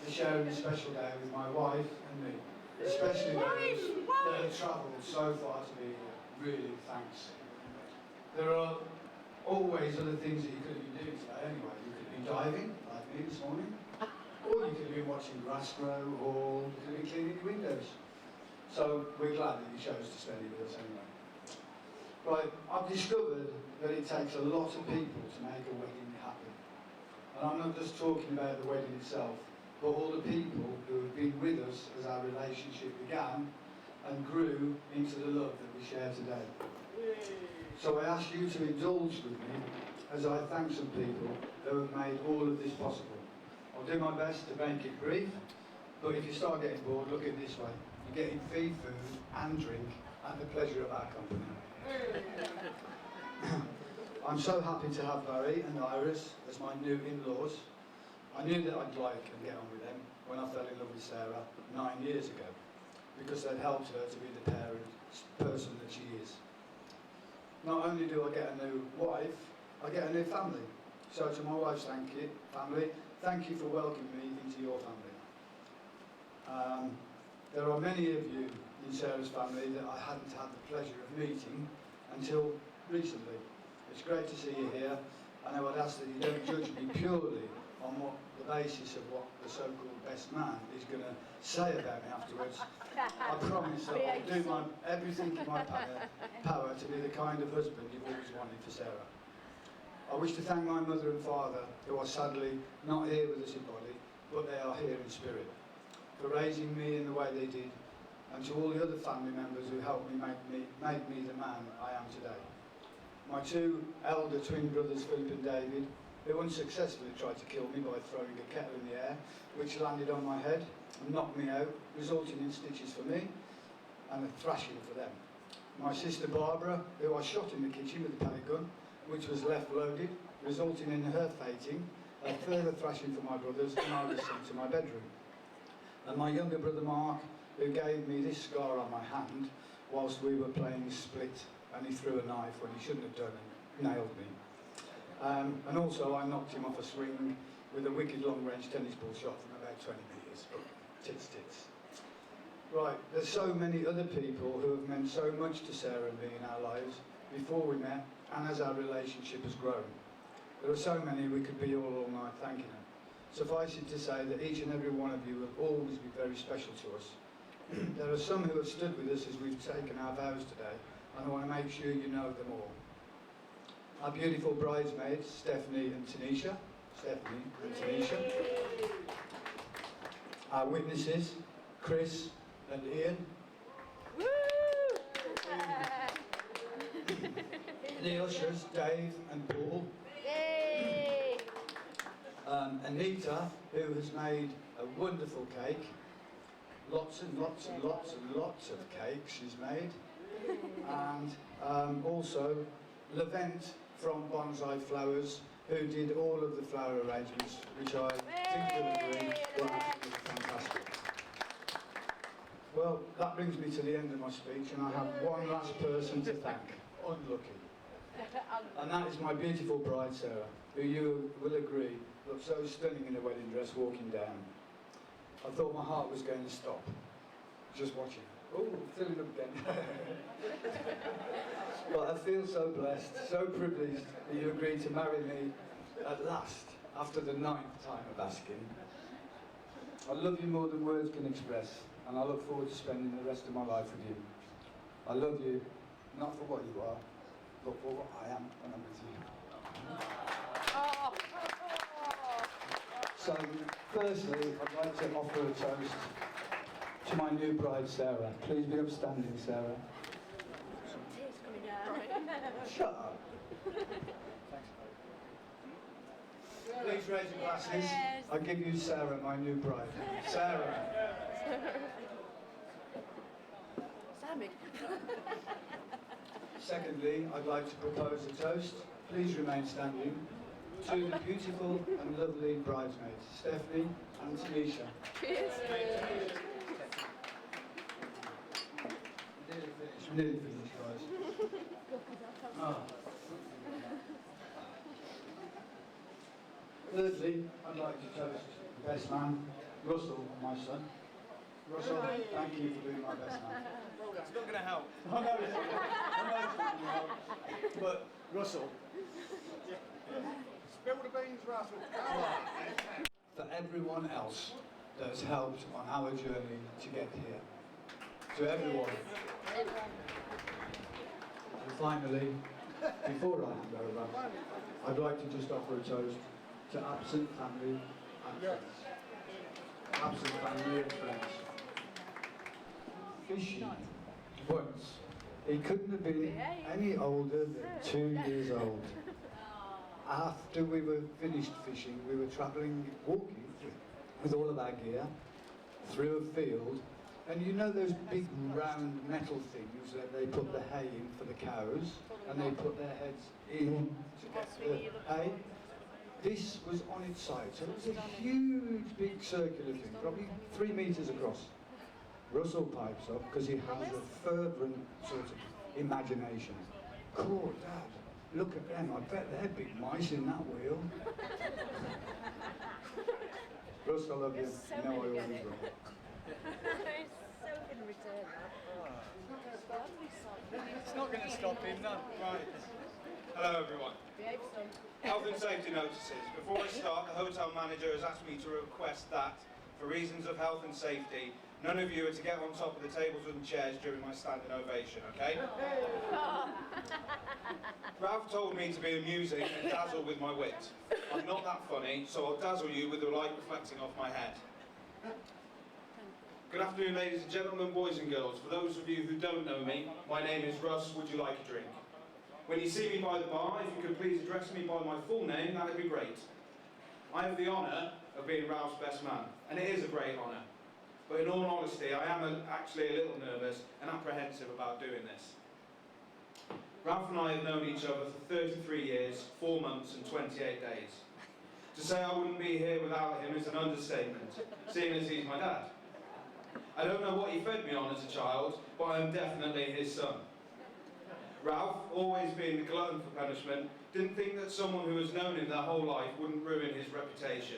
to sharing a special day with my wife and me, especially those that have travelled so far to be here. Really, thanks. There are always other things that you could be doing today anyway. You could be diving, like me this morning, or you could be watching grass grow, or you could be cleaning your windows. So we're glad that you chose to spend it with us anyway. Right, I've discovered that it takes a lot of people to make a wedding happen. And I'm not just talking about the wedding itself, but all the people who have been with us as our relationship began and grew into the love that we share today. So I ask you to indulge with me as I thank some people who have made all of this possible. I'll do my best to make it brief, but if you start getting bored, look at it this way. You're getting food and drink and the pleasure of our company. I'm so happy to have Barry and Iris as my new in-laws. I knew that I'd like and get on with them when I fell in love with Sarah 9 years ago, because they'd helped her to be the person that she is. Not only do I get a new wife, I get a new family. So to my wife's family, thank you for welcoming me into your family. There are many of you in Sarah's family that I hadn't had the pleasure of meeting until recently. It's great to see you here, and I would ask that you don't judge me purely on the basis of what the so-called best man is going to say about me afterwards. I promise that I'll do everything in my power to be the kind of husband you've always wanted for Sarah. I wish to thank my mother and father, who are sadly not here with us in body, but they are here in spirit, for raising me in the way they did, and to all the other family members who helped me make me the man I am today. My two elder twin brothers, Philip and David, who unsuccessfully tried to kill me by throwing a kettle in the air, which landed on my head and knocked me out, resulting in stitches for me and a thrashing for them. My sister Barbara, who I shot in the kitchen with a pellet gun, which was left loaded, resulting in her fainting, a further thrashing for my brothers, and I was sent to my bedroom. And my younger brother Mark, who gave me this scar on my hand whilst we were playing split, and he threw a knife when he shouldn't have done and nailed me. And also I knocked him off a swing with a wicked long-range tennis ball shot from about 20 metres. Tits. Right, there's so many other people who have meant so much to Sarah and me in our lives before we met and as our relationship has grown. There are so many we could be all night thanking them. Suffice it to say that each and every one of you will always be very special to us. There are some who have stood with us as we've taken our vows today, and I want to make sure you know them all. Our beautiful bridesmaids, Stephanie and Tanisha. Our witnesses, Chris and Ian. The ushers, Dave and Paul. Yay! Anita, who has made a wonderful cake. Lots and lots and lots and lots of cakes she's made. And also Levent from Bonsai Flowers, who did all of the flower arrangements, which I think you'll agree were absolutely fantastic. Well, that brings me to the end of my speech, and I have one last person to thank. Unlucky. And that is my beautiful bride, Sarah, who you will agree looked so stunning in a wedding dress walking down. I thought my heart was going to stop, just watching. Oh, filling up again. But I feel so blessed, so privileged that you agreed to marry me at last, after the 9th time of asking. I love you more than words can express, and I look forward to spending the rest of my life with you. I love you, not for what you are, but for what I am when I'm with you. So, firstly, I'd like to offer a toast to my new bride, Sarah. Please be upstanding, Sarah. Tears coming down. Shut up. Thanks, please raise your glasses. Yes. I give you Sarah, my new bride. Sarah. Sammy. Secondly, I'd like to propose a toast. Please remain standing. To the beautiful and lovely bridesmaids, Stephanie and Tanisha. Cheers. Nearly finished, guys. Thirdly, I'd like to toast the best man, Russell, my son. Russell, thank you for being my best man. It's not going to help. I know it's not going to help. But Russell, Spill the beans, Russell. Come on. for everyone else that has helped on our journey to get here. To everyone. And finally, before I hand over, I'd like to just offer a toast to absent family and friends. Absent family and friends. Fishy once. He couldn't have been any older than 2 years old. After we were finished fishing, we were walking with all of our gear through a field, and you know those big round metal things that they put the hay in for the cows, and they put their heads in to get the hay? This was on its side, so it was a huge big circular thing, probably 3 metres across. Russell pipes up because he has a fervent sort of imagination. Cool, Dad. Look at them, I bet they're big mice in that wheel. Russ, I love you. You know I always will. It's not going to stop him, no. Right. Hello everyone. Health and safety notices. Before I start, the hotel manager has asked me to request that, for reasons of health and safety, none of you are to get on top of the tables and chairs during my standing ovation, okay? Ralf told me to be amusing and dazzle with my wit. I'm not that funny, so I'll dazzle you with the light reflecting off my head. Good afternoon, ladies and gentlemen, boys and girls. For those of you who don't know me, my name is Russ. Would you like a drink? When you see me by the bar, if you could please address me by my full name, that would be great. I have the honour of being Ralph's best man, and it is a great honour. But in all honesty, I am actually a little nervous and apprehensive about doing this. Ralf and I have known each other for 33 years, 4 months and 28 days. To say I wouldn't be here without him is an understatement, seeing as he's my dad. I don't know what he fed me on as a child, but I am definitely his son. Ralf, always being the glutton for punishment, didn't think that someone who has known him their whole life wouldn't ruin his reputation.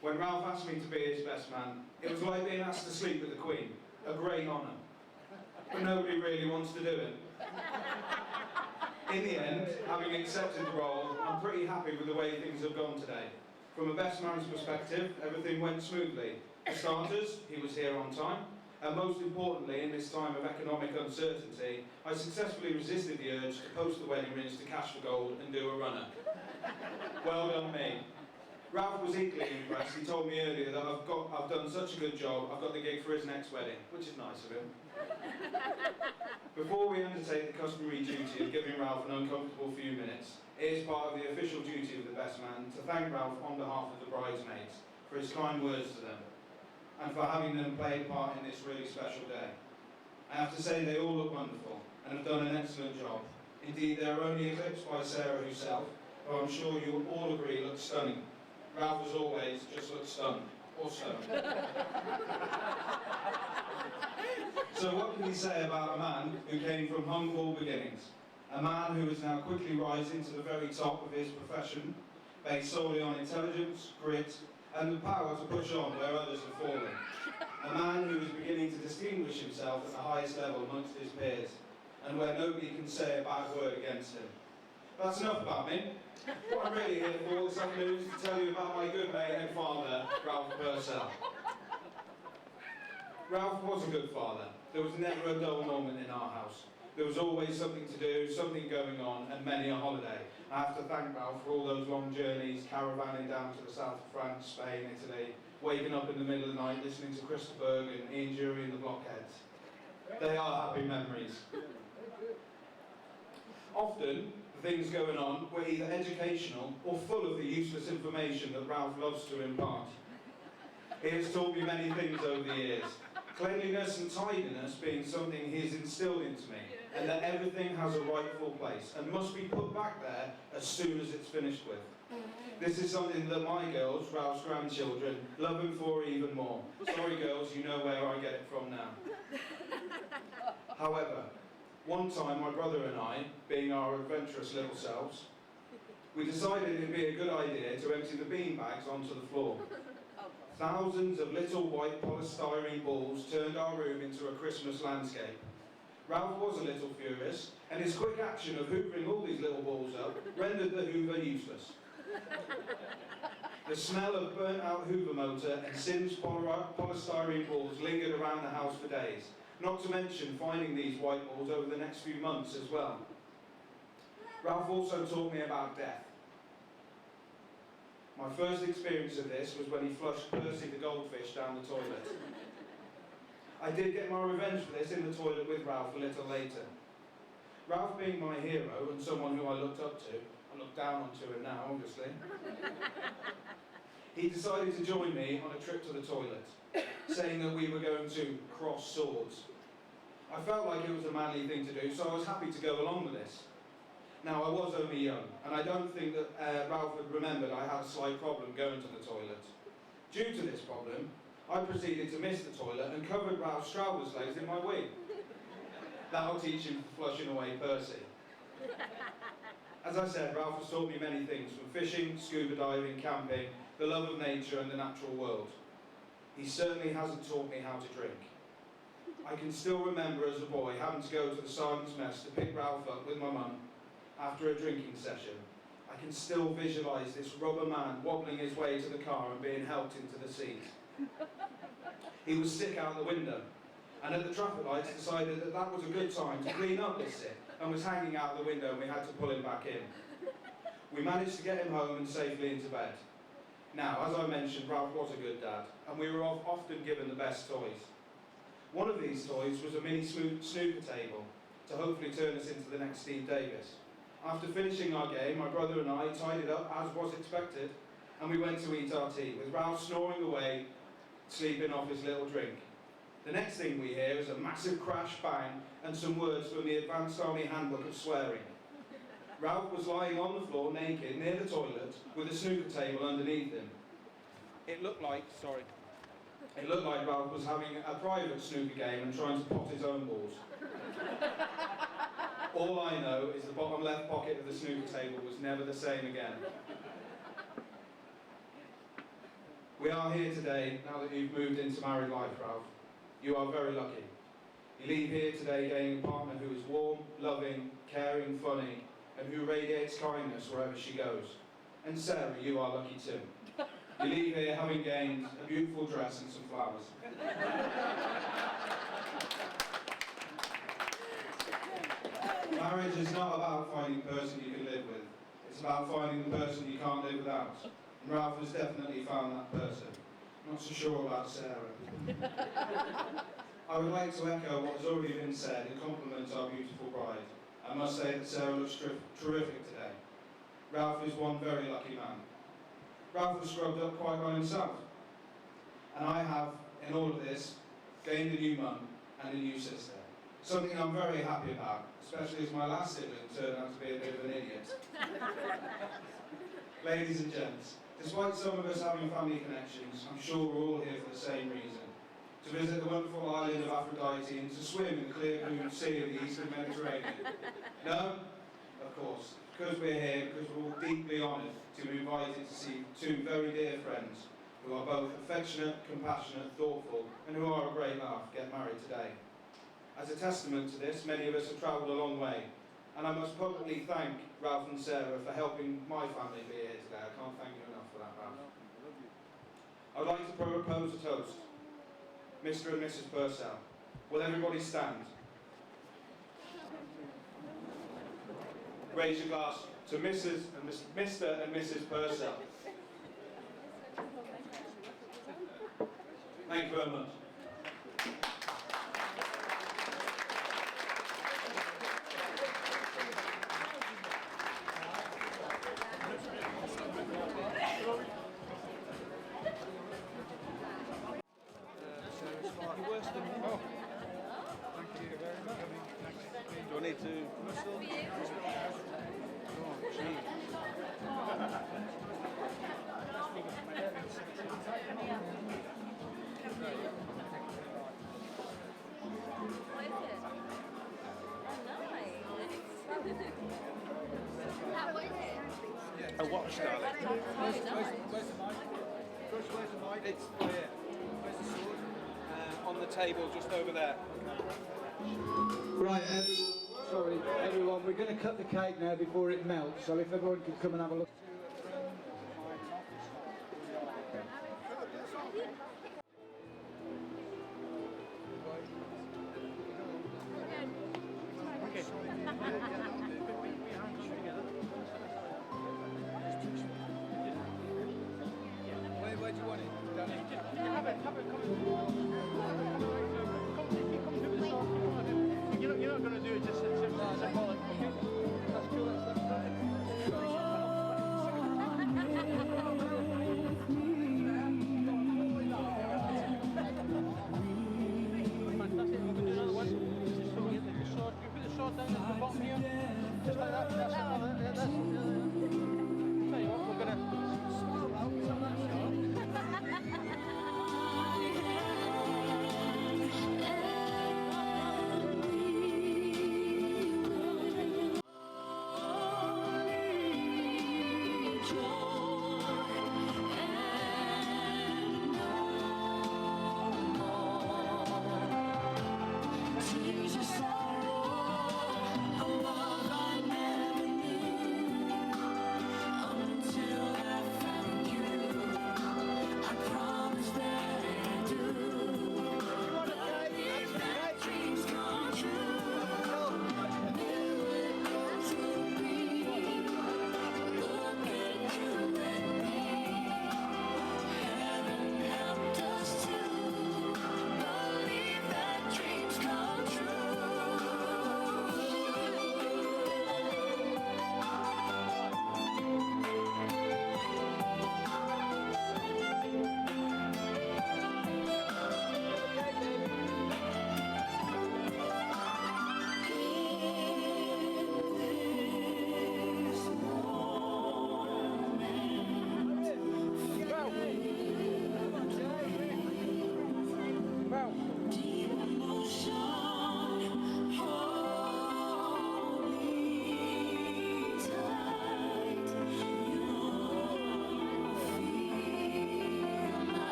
When Ralf asked me to be his best man, it was like being asked to sleep with the Queen, a great honour. But nobody really wants to do it. In the end, having accepted the role, I'm pretty happy with the way things have gone today. From a best man's perspective, everything went smoothly. For starters, he was here on time, and most importantly, in this time of economic uncertainty, I successfully resisted the urge to post the wedding rings to cash for gold and do a runner. Well done me. Ralf was equally impressed. He told me earlier that I've done such a good job, I've got the gig for his next wedding, which is nice of him. Before we undertake the customary duty of giving Ralf an uncomfortable few minutes, it is part of the official duty of the best man to thank Ralf on behalf of the bridesmaids for his kind words to them, and for having them play a part in this really special day. I have to say they all look wonderful, and have done an excellent job. Indeed, they are only eclipsed by Sarah herself, who I'm sure you'll all agree looks stunning. Ralf, as always, just looks stunned, or stoned. So what can we say about a man who came from humble beginnings? A man who is now quickly rising to the very top of his profession, based solely on intelligence, grit, and the power to push on where others have fallen. A man who is beginning to distinguish himself at the highest level amongst his peers, and where nobody can say a bad word against him. But that's enough about me. What I'm really here for this afternoon is to tell you about my good mate and father, Ralf Purcell. Ralf was a good father. There was never a dull moment in our house. There was always something to do, something going on, and many a holiday. I have to thank Ralf for all those long journeys, caravanning down to the south of France, Spain, Italy, waking up in the middle of the night listening to Christopher and Ian Jury and the Blockheads. They are happy memories. Often, the things going on were either educational or full of the useless information that Ralf loves to impart. He has taught me many things over the years. Cleanliness and tidiness being something he has instilled into me, and that everything has a rightful place and must be put back there as soon as it's finished with. This is something that my girls, Ralph's grandchildren, love him for even more. Sorry girls, you know where I get it from now. However, one time my brother and I, being our adventurous little selves, we decided it'd be a good idea to empty the bean bags onto the floor. Thousands of little white polystyrene balls turned our room into a Christmas landscape. Ralf was a little furious, and his quick action of hoovering all these little balls up rendered the hoover useless. The smell of burnt-out hoover motor and Sims polystyrene balls lingered around the house for days, not to mention finding these white balls over the next few months as well. Ralf also taught me about death. My first experience of this was when he flushed Percy the goldfish down the toilet. I did get my revenge for this in the toilet with Ralf a little later. Ralf being my hero and someone who I looked up to, I look down onto him now obviously, he decided to join me on a trip to the toilet, saying that we were going to cross swords. I felt like it was a manly thing to do, so I was happy to go along with this. Now, I was only young, and I don't think that Ralf had remembered I had a slight problem going to the toilet. Due to this problem, I proceeded to miss the toilet and covered Ralph's Strauber's legs in my wig. That'll teach him flushing away Percy. As I said, Ralf has taught me many things, from fishing, scuba diving, camping, the love of nature and the natural world. He certainly hasn't taught me how to drink. I can still remember as a boy having to go to the sergeant's mess to pick Ralf up with my mum after a drinking session. I can still visualise this rubber man wobbling his way to the car and being helped into the seat. He was sick out the window, and at the traffic lights decided that that was a good time to clean up this sick, and was hanging out the window and we had to pull him back in. We managed to get him home and safely into bed. Now, as I mentioned, Ralf was a good dad, and we were often given the best toys. One of these toys was a mini snooker table, to hopefully turn us into the next Steve Davis. After finishing our game, my brother and I tied it up as was expected, and we went to eat our tea, with Ralf snoring away, sleeping off his little drink. The next thing we hear is a massive crash bang and some words from the Advanced Army Handbook of Swearing. Ralf was lying on the floor naked near the toilet with a snooker table underneath him. It looked like Ralf was having a private snooker game and trying to pot his own balls. All I know is the bottom left pocket of the snooker table was never the same again. We are here today, now that you've moved into married life, Ralf. You are very lucky. You leave here today gaining a partner who is warm, loving, caring, funny, and who radiates kindness wherever she goes. And Sarah, you are lucky too. You leave here having gained a beautiful dress and some flowers. Marriage is not about finding the person you can live with. It's about finding the person you can't live without. And Ralf has definitely found that person. Not so sure about Sarah. I would like to echo what has already been said and compliment our beautiful bride. I must say that Sarah looks terrific today. Ralf is one very lucky man. Ralf has scrubbed up quite well himself. And I have, in all of this, gained a new mum and a new sister. Something I'm very happy about, especially as my last sibling turned out to be a bit of an idiot. Ladies and gents, despite some of us having family connections, I'm sure we're all here for the same reason. To visit the wonderful island of Aphrodite and to swim in the clear blue sea of the Eastern Mediterranean. No? Of course. Because we're here, because we're all deeply honoured to be invited to see two very dear friends who are both affectionate, compassionate, thoughtful, and who are a great laugh get married today. As a testament to this, many of us have travelled a long way, and I must publicly thank Ralf and Sarah for helping my family be here today. I can't thank you enough for that, Ralf. I would like to propose a toast. Mr. and Mrs. Purcell. Will everybody stand? Raise your glass to Mr. and Mrs. Purcell. Thank you very much. Do I need to whistle? Oh, gee. A watch, darling. Where's the mic? where's the mic? It's oh yeah. Where's the sword? On the table just over there. Right, everyone, we're going to cut the cake now before it melts, so if everyone could come and have a look.